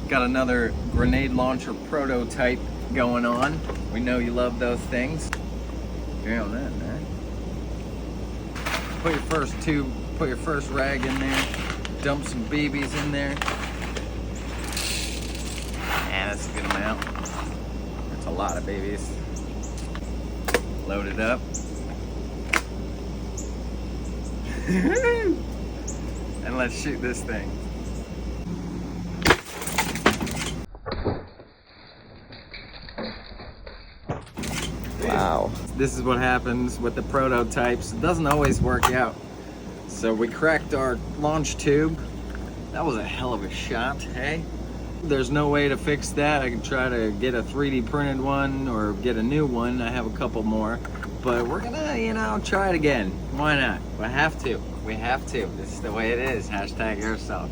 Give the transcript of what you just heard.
Got another grenade launcher prototype going on. We know you love those things. Damn that, man. Put your first tube, put your first rag in there, dump some BBs in there. And that's a good amount. That's a lot of babies. Load it up. And let's shoot this thing. Wow. This is what happens with the prototypes. It doesn't always work out. So we cracked our launch tube. That was a hell of a shot, hey? There's no way to fix that. I can try to get a 3D printed one or get a new one. I have a couple more. But we're gonna, try it again. Why not? We have to. We have to. This is the way it is. Hashtag airsoft.